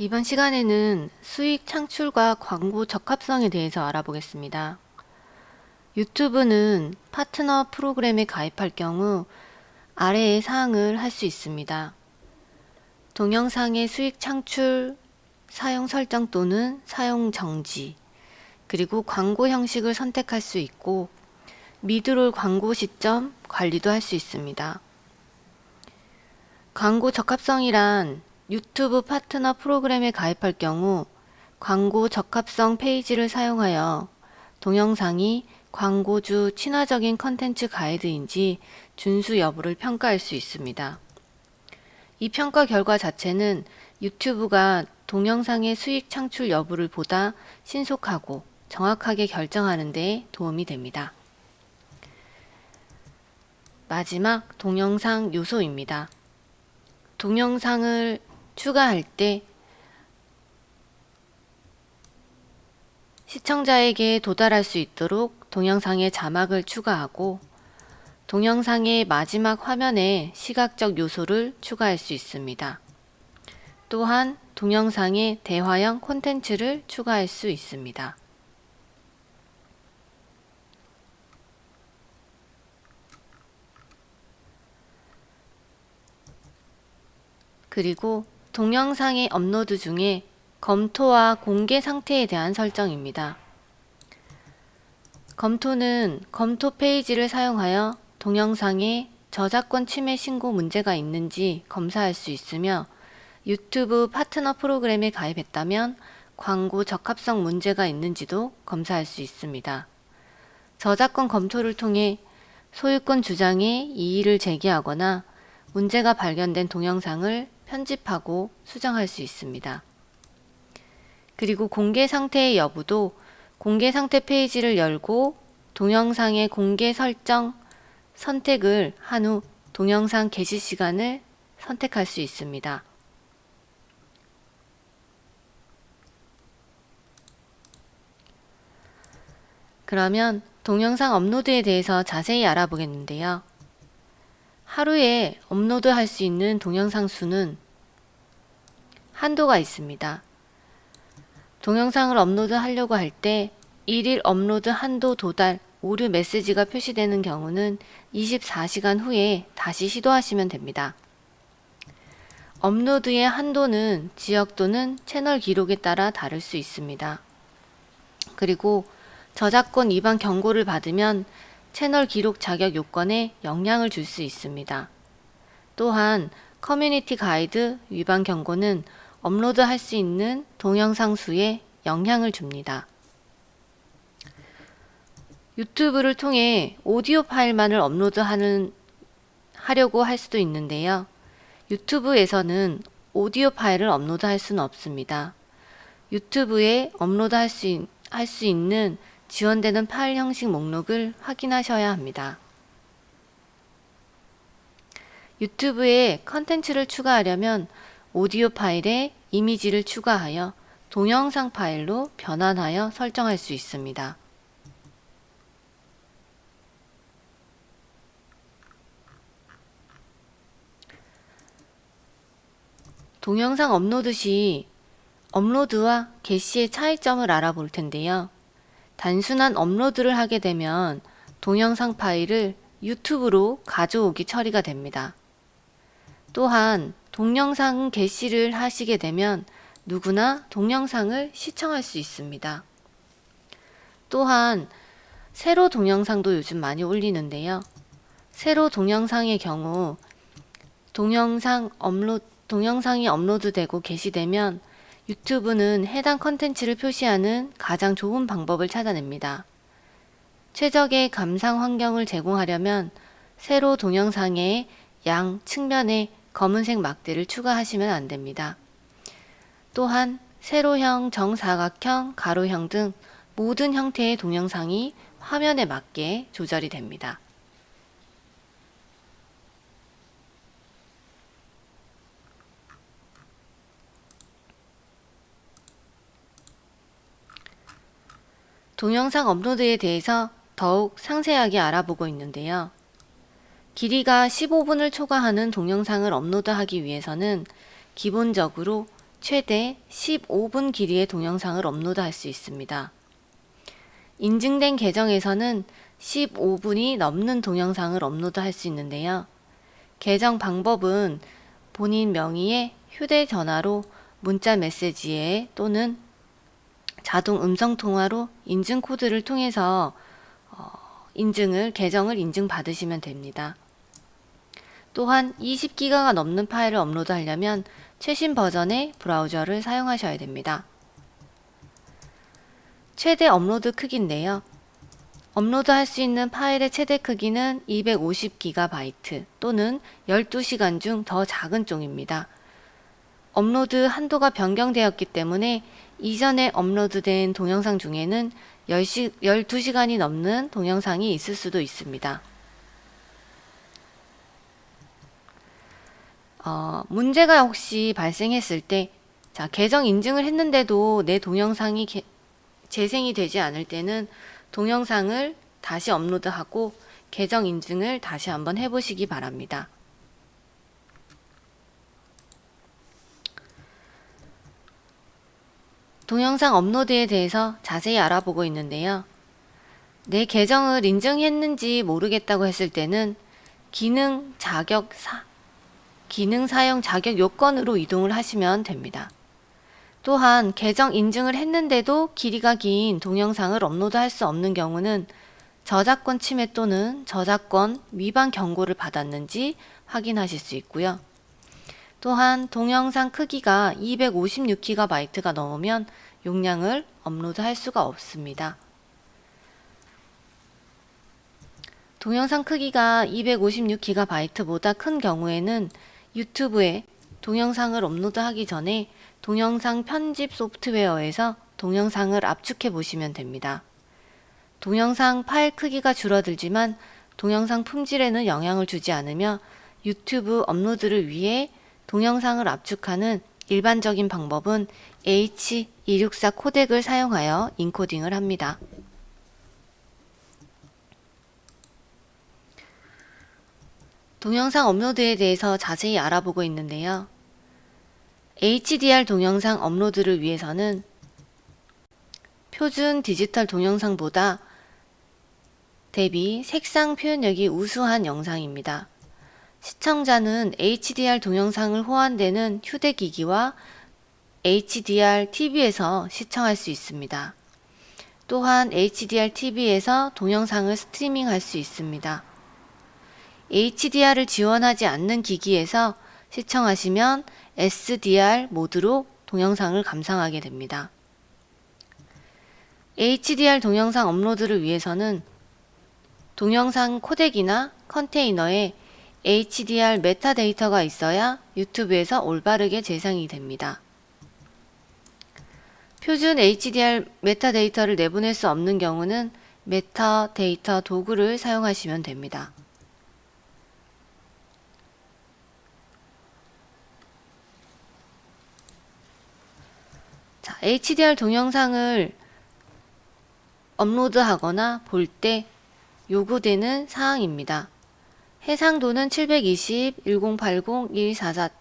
이번 시간에는 수익 창출과 광고 적합성에 대해서 알아보겠습니다. 유튜브는 파트너 프로그램에 가입할 경우 아래의 사항을 할 수 있습니다. 동영상의 수익 창출, 사용 설정 또는 사용 정지, 그리고 광고 형식을 선택할 수 있고 미드롤 광고 시점 관리도 할 수 있습니다. 광고 적합성이란 유튜브 파트너 프로그램에 가입할 경우 광고 적합성 페이지를 사용하여 동영상이 광고주 친화적인 컨텐츠 가이드인지 준수 여부를 평가할 수 있습니다. 이 평가 결과 자체는 유튜브가 동영상의 수익 창출 여부를 보다 신속하고 정확하게 결정하는 데 도움이 됩니다. 마지막 동영상 요소입니다. 동영상을 추가할 때 시청자에게 도달할 수 있도록 동영상에 자막을 추가하고 동영상의 마지막 화면에 시각적 요소를 추가할 수 있습니다. 또한 동영상에 대화형 콘텐츠를 추가할 수 있습니다. 그리고 동영상의 업로드 중에 검토와 공개 상태에 대한 설정입니다. 검토는 검토 페이지를 사용하여 동영상에 저작권 침해 신고 문제가 있는지 검사할 수 있으며 유튜브 파트너 프로그램에 가입했다면 광고 적합성 문제가 있는지도 검사할 수 있습니다. 저작권 검토를 통해 소유권 주장에 이의를 제기하거나 문제가 발견된 동영상을 편집하고 수정할 수 있습니다. 그리고 공개 상태의 여부도 공개 상태 페이지를 열고 동영상의 공개 설정 선택을 한 후 동영상 게시 시간을 선택할 수 있습니다. 그러면 동영상 업로드에 대해서 자세히 알아보겠는데요. 하루에 업로드할 수 있는 동영상 수는 한도가 있습니다. 동영상을 업로드하려고 할 때 1일 업로드 한도 도달 오류 메시지가 표시되는 경우는 24시간 후에 다시 시도하시면 됩니다. 업로드의 한도는 지역 또는 채널 기록에 따라 다를 수 있습니다. 그리고 저작권 위반 경고를 받으면 채널 기록 자격 요건에 영향을 줄 수 있습니다. 또한 커뮤니티 가이드 위반 경고는 업로드할 수 있는 동영상 수에 영향을 줍니다. 유튜브를 통해 오디오 파일만을 하려고 할 수도 있는데요. 유튜브에서는 오디오 파일을 업로드할 수는 없습니다. 유튜브에 업로드할 수 있는 지원되는 파일 형식 목록을 확인하셔야 합니다. 유튜브에 컨텐츠를 추가하려면 오디오 파일에 이미지를 추가하여 동영상 파일로 변환하여 설정할 수 있습니다. 동영상 업로드 시 업로드와 게시의 차이점을 알아볼 텐데요. 단순한 업로드를 하게 되면 동영상 파일을 유튜브로 가져오기 처리가 됩니다. 또한 동영상 게시를 하시게 되면 누구나 동영상을 시청할 수 있습니다. 또한 세로 동영상도 요즘 많이 올리는데요. 세로 동영상의 경우 동영상이 업로드되고 게시되면 유튜브는 해당 컨텐츠를 표시하는 가장 좋은 방법을 찾아냅니다. 최적의 감상 환경을 제공하려면 세로 동영상의 양 측면에 검은색 막대를 추가하시면 안 됩니다. 또한 세로형, 정사각형, 가로형 등 모든 형태의 동영상이 화면에 맞게 조절이 됩니다. 동영상 업로드에 대해서 더욱 상세하게 알아보고 있는데요. 길이가 15분을 초과하는 동영상을 업로드하기 위해서는 기본적으로 최대 15분 길이의 동영상을 업로드할 수 있습니다. 인증된 계정에서는 15분이 넘는 동영상을 업로드할 수 있는데요. 계정 방법은 본인 명의의 휴대전화로 문자 메시지에 또는 자동 음성통화로 인증 코드를 통해서 계정을 인증받으시면 됩니다. 또한 20기가가 넘는 파일을 업로드하려면 최신 버전의 브라우저를 사용하셔야 됩니다. 최대 업로드 크기인데요. 업로드할 수 있는 파일의 최대 크기는 250GB 또는 12시간 중 더 작은 쪽입니다. 업로드 한도가 변경되었기 때문에 이전에 업로드된 동영상 중에는 12시간이 넘는 동영상이 있을 수도 있습니다. 문제가 혹시 발생했을 때, 계정 인증을 했는데도 내 동영상이 재생이 되지 않을 때는 동영상을 다시 업로드하고 계정 인증을 다시 한번 해보시기 바랍니다. 동영상 업로드에 대해서 자세히 알아보고 있는데요. 내 계정을 인증했는지 모르겠다고 했을 때는 기능 사용 자격 요건으로 이동을 하시면 됩니다. 또한 계정 인증을 했는데도 길이가 긴 동영상을 업로드할 수 없는 경우는 저작권 침해 또는 저작권 위반 경고를 받았는지 확인하실 수 있고요. 또한 동영상 크기가 256GB가 넘으면 용량을 업로드할 수가 없습니다. 동영상 크기가 256GB보다 큰 경우에는 유튜브에 동영상을 업로드하기 전에 동영상 편집 소프트웨어에서 동영상을 압축해 보시면 됩니다. 동영상 파일 크기가 줄어들지만 동영상 품질에는 영향을 주지 않으며 유튜브 업로드를 위해 동영상을 압축하는 일반적인 방법은 H264 코덱을 사용하여 인코딩을 합니다. 동영상 업로드에 대해서 자세히 알아보고 있는데요. HDR 동영상 업로드를 위해서는 표준 디지털 동영상보다 대비 색상 표현력이 우수한 영상입니다. 시청자는 HDR 동영상을 호환되는 휴대기기와 HDR TV에서 시청할 수 있습니다. 또한 HDR TV에서 동영상을 스트리밍할 수 있습니다. HDR을 지원하지 않는 기기에서 시청하시면 SDR 모드로 동영상을 감상하게 됩니다. HDR 동영상 업로드를 위해서는 동영상 코덱이나 컨테이너에 HDR 메타데이터가 있어야 유튜브에서 올바르게 재생이 됩니다. 표준 HDR 메타데이터를 내보낼 수 없는 경우는 메타데이터 도구를 사용하시면 됩니다. HDR 동영상을 업로드하거나 볼 때 요구되는 사항입니다. 해상도는 720, 1080, 2440,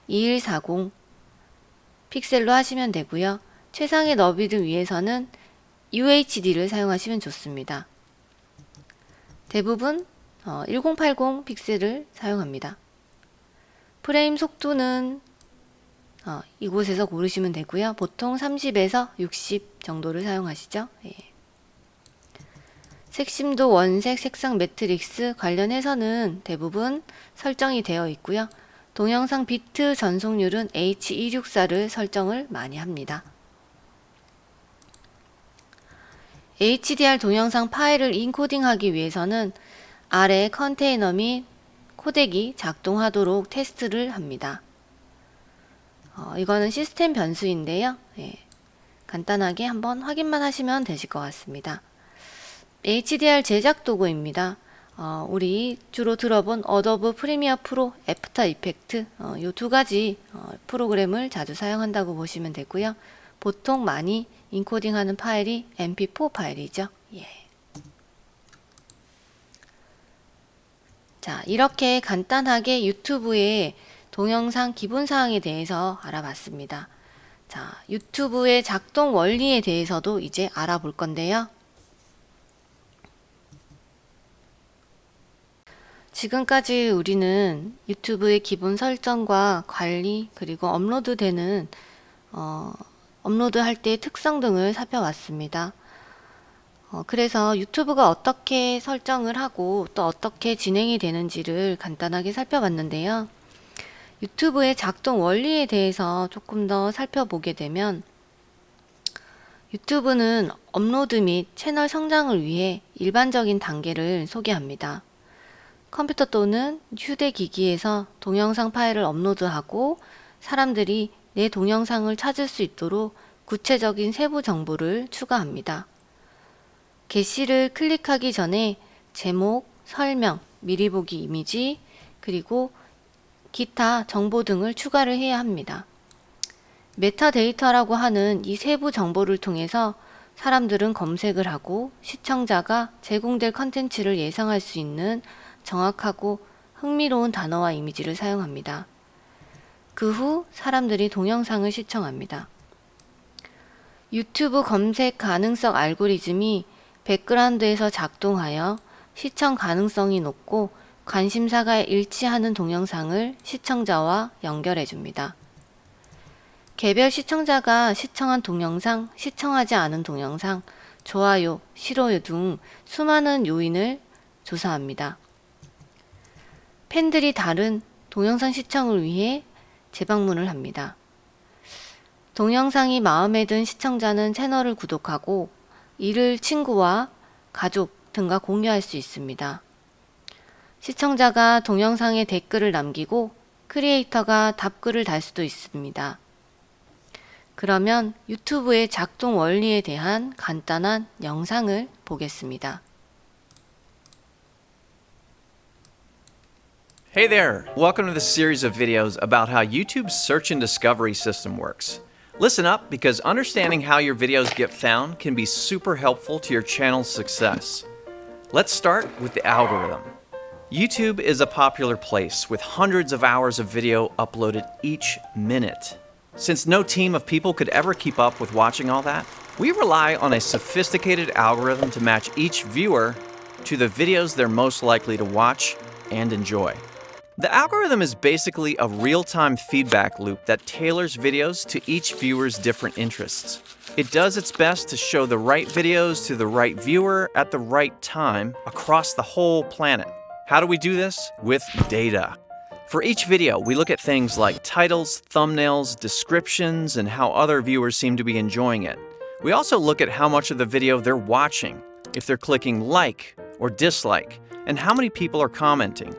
2140 픽셀로 하시면 되고요. 최상의 너비를 위해서는 UHD를 사용하시면 좋습니다. 대부분 1080 픽셀을 사용합니다. 프레임 속도는 이곳에서 고르시면 되고요. 보통 30에서 60 정도를 사용하시죠. 예. 색심도 원색, 색상 매트릭스 관련해서는 대부분 설정이 되어 있고요. 동영상 비트 전송률은 H264를 설정을 많이 합니다. HDR 동영상 파일을 인코딩하기 위해서는 아래 컨테이너 및 코덱이 작동하도록 테스트를 합니다. 이거는 시스템 변수인데요. 예, 간단하게 한번 확인만 하시면 되실 것 같습니다. HDR 제작 도구입니다. 우리 주로 들어본 어도브 프리미어 프로, 애프터 이펙트 이 두 가지 프로그램을 자주 사용한다고 보시면 되고요. 보통 많이 인코딩하는 파일이 mp4 파일이죠. 예. 자, 이렇게 간단하게 유튜브에 동영상 기본사항에 대해서 알아봤습니다. 자, 유튜브의 작동 원리에 대해서도 이제 알아볼 건데요. 지금까지 우리는 유튜브의 기본 설정과 관리, 그리고 업로드할 때의 특성 등을 살펴봤습니다. 그래서 유튜브가 어떻게 설정을 하고 또 어떻게 진행이 되는지를 간단하게 살펴봤는데요. 유튜브의 작동 원리에 대해서 조금 더 살펴보게 되면, 유튜브는 업로드 및 채널 성장을 위해 일반적인 단계를 소개합니다. 컴퓨터 또는 휴대기기에서 동영상 파일을 업로드하고 사람들이 내 동영상을 찾을 수 있도록 구체적인 세부 정보를 추가합니다. 게시를 클릭하기 전에 제목, 설명, 미리 보기 이미지, 그리고 기타 정보 등을 추가를 해야 합니다. 메타데이터라고 하는 이 세부 정보를 통해서 사람들은 검색을 하고 시청자가 제공될 컨텐츠를 예상할 수 있는 정확하고 흥미로운 단어와 이미지를 사용합니다. 그 후 사람들이 동영상을 시청합니다. 유튜브 검색 가능성 알고리즘이 백그라운드에서 작동하여 시청 가능성이 높고 관심사가 일치하는 동영상을 시청자와 연결해 줍니다. 개별 시청자가 시청한 동영상, 시청하지 않은 동영상, 좋아요, 싫어요 등 수많은 요인을 조사합니다. 팬들이 다른 동영상 시청을 위해 재방문을 합니다. 동영상이 마음에 든 시청자는 채널을 구독하고 이를 친구와 가족 등과 공유할 수 있습니다. 시청자가 동영상에 댓글을 남기고 크리에이터가 답글을 달 수도 있습니다. 그러면 유튜브의 작동 원리에 대한 간단한 영상을 보겠습니다. Hey there! Welcome to this series of videos about how YouTube's search and discovery system works. Listen up, because understanding how your videos get found can be super helpful to your channel's success. Let's start with the algorithm. YouTube is a popular place with hundreds of hours of video uploaded each minute. Since no team of people could ever keep up with watching all that, we rely on a sophisticated algorithm to match each viewer to the videos they're most likely to watch and enjoy. The algorithm is basically a real-time feedback loop that tailors videos to each viewer's different interests. It does its best to show the right videos to the right viewer at the right time across the whole planet. How do we do this? With data. For each video, we look at things like titles, thumbnails, descriptions, and how other viewers seem to be enjoying it. We also look at how much of the video they're watching, if they're clicking like or dislike, and how many people are commenting.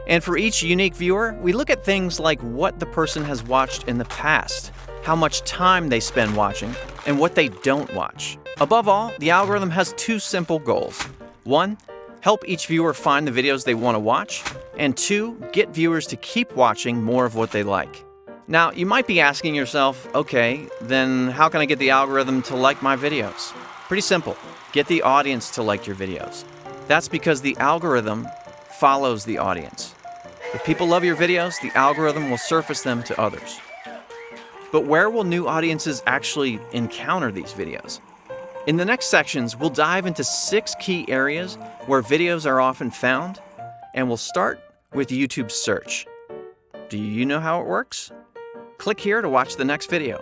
And for each unique viewer, we look at things like what the person has watched in the past, how much time they spend watching, and what they don't watch. Above all, the algorithm has two simple goals. 1, help each viewer find the videos they want to watch, and 2, get viewers to keep watching more of what they like. Now, you might be asking yourself, okay, then how can I get the algorithm to like my videos? Pretty simple. Get the audience to like your videos. That's because the algorithm follows the audience. If people love your videos, the algorithm will surface them to others. But where will new audiences actually encounter these videos? In the next sections, we'll dive into 6 key areas where videos are often found, and we'll start with YouTube search. Do you know how it works? Click here to watch the next video.